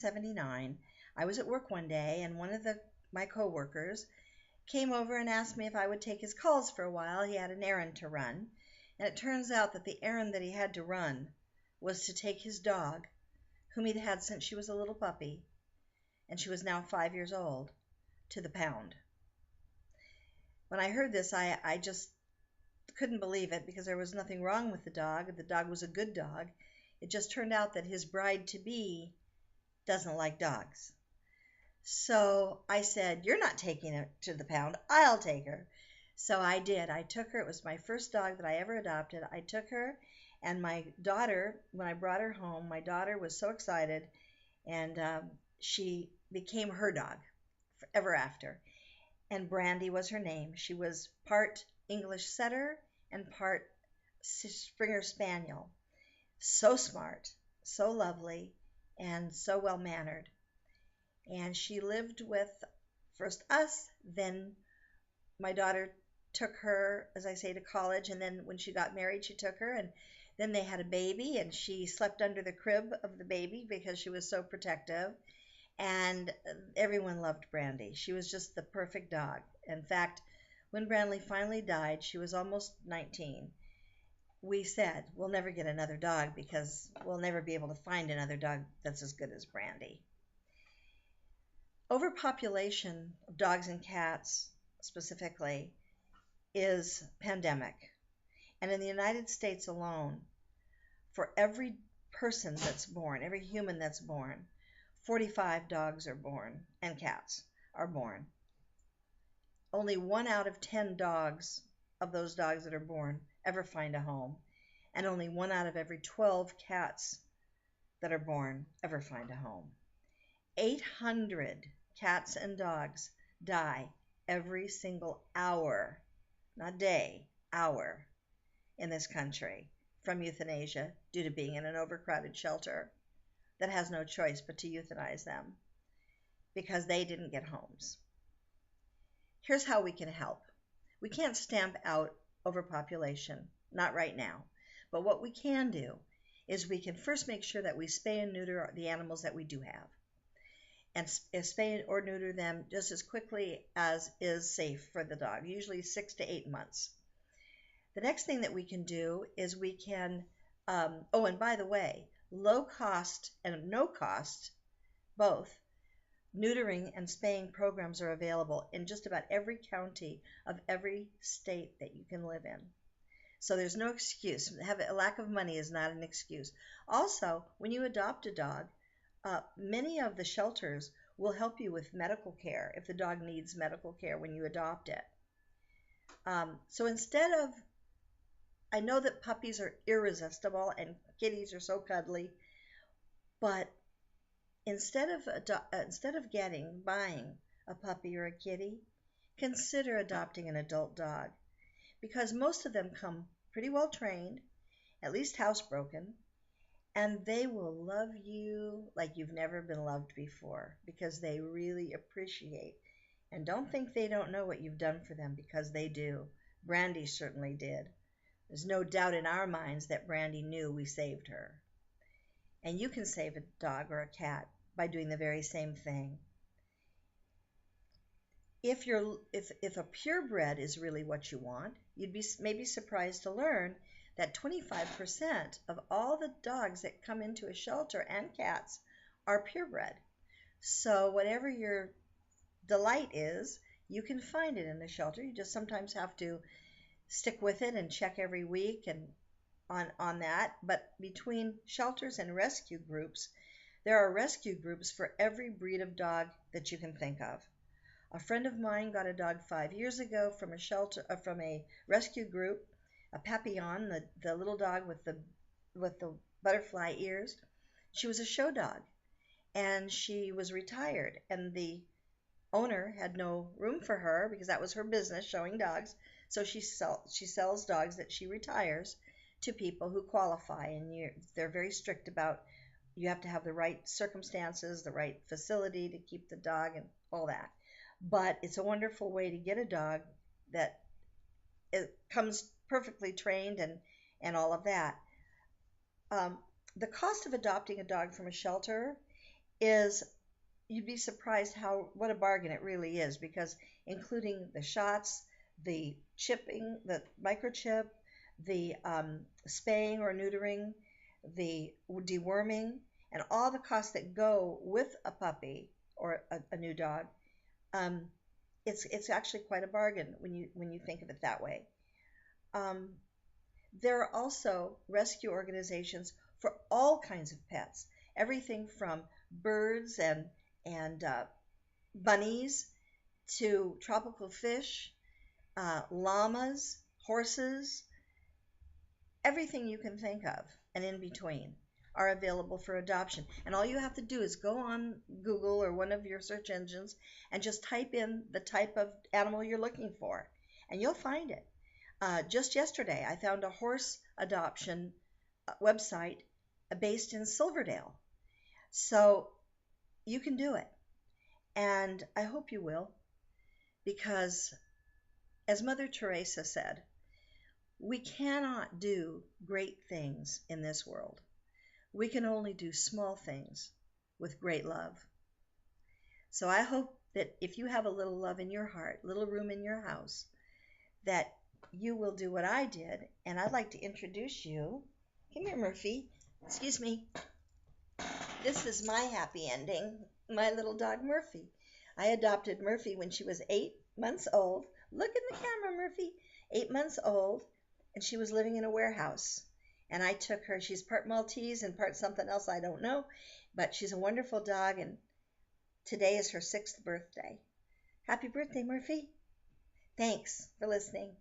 1979. I was at work one day, and one of my coworkers came over and asked me if I would take his calls for a while. He had an errand to run, and it turns out that the errand that he had to run was to take his dog, whom he'd had since she was a little puppy, and she was now 5 years old, to the pound. When I heard this, I just couldn't believe it because there was nothing wrong with the dog. The dog was a good dog. It just turned out that his bride-to-be doesn't like dogs. So I said, "You're not taking her to the pound. I'll take her." So I did. I took her. It was my first dog that I ever adopted. I took her, and my daughter, when I brought her home, my daughter was so excited, and she became her dog ever after. And Brandy was her name. She was part English setter and part Springer Spaniel. So smart, so lovely, and so well mannered. And she lived with first us, then my daughter took her, as I say, to college, and then when she got married, she took her, and then they had a baby, and she slept under the crib of the baby because she was so protective. And everyone loved Brandy. She was just the perfect dog. In fact, when Brandy finally died, she was almost 19. We said, we'll never get another dog because we'll never be able to find another dog that's as good as Brandy. Overpopulation of dogs and cats specifically is pandemic. And in the United States alone, for every person that's born, every human that's born, 45 dogs are born and cats are born. Only 1 out of 10 dogs of those dogs that are born ever find a home, and only 1 out of every 12 cats that are born ever find a home. 800 cats and dogs die every single hour, not day, hour, in this country from euthanasia due to being in an overcrowded shelter that has no choice but to euthanize them because they didn't get homes. Here's how we can help. We can't stamp out overpopulation, not right now. But what we can do is we can first make sure that we spay and neuter the animals that we do have, and spay or neuter them just as quickly as is safe for the dog, usually 6 to 8 months. The next thing that we can do is we can, oh, and by the way, low cost and no cost, both, neutering and spaying programs are available in just about every county of every state that you can live in. So there's no excuse. A lack of money is not an excuse. Also, when you adopt a dog, many of the shelters will help you with medical care if the dog needs medical care when you adopt it. So instead of, I know that puppies are irresistible and kitties are so cuddly, but instead of buying a puppy or a kitty, consider adopting an adult dog because most of them come pretty well trained, at least housebroken, and they will love you like you've never been loved before because they really appreciate. And don't think they don't know what you've done for them because they do. Brandy certainly did. There's no doubt in our minds that Brandy knew we saved her. And you can save a dog or a cat by doing the very same thing. If a purebred is really what you want, you'd be maybe surprised to learn that 25% of all the dogs that come into a shelter and cats are purebred. So whatever your delight is, you can find it in the shelter. You just sometimes have to stick with it and check every week and on that. But between shelters and rescue groups, there are rescue groups for every breed of dog that you can think of. A friend of mine got a dog 5 years ago from a shelter, from a rescue group, a Papillon, the little dog with the butterfly ears. She was a show dog, and she was retired, and the owner had no room for her because that was her business, showing dogs. So she sells dogs that she retires to people who qualify, and they're very strict about you have to have the right circumstances, the right facility to keep the dog, and all that. But it's a wonderful way to get a dog that it comes perfectly trained and all of that. The cost of adopting a dog from a shelter is you'd be surprised what a bargain it really is, because including the shots, the chipping, the microchip, the spaying or neutering, the deworming, and all the costs that go with a puppy or a new dog, um, it's actually quite a bargain when you think of it that way. Um, there are also rescue organizations for all kinds of pets, everything from birds and bunnies to tropical fish, llamas, horses, everything you can think of and in between are available for adoption. And all you have to do is go on Google or one of your search engines and just type in the type of animal you're looking for, and you'll find it. Just yesterday, I found a horse adoption website based in Silverdale. So you can do it. And I hope you will, because as Mother Teresa said, we cannot do great things in this world. We can only do small things with great love. So I hope that if you have a little love in your heart, little room in your house, that you will do what I did. And I'd like to introduce you. Come here, Murphy. Excuse me. This is my happy ending, my little dog Murphy. I adopted Murphy when she was 8 months old. Look in the camera, Murphy. 8 months old, and she was living in a warehouse. And I took her. She's part Maltese and part something else, I don't know. But she's a wonderful dog, and today is her 6th birthday. Happy birthday, Murphy. Thanks for listening.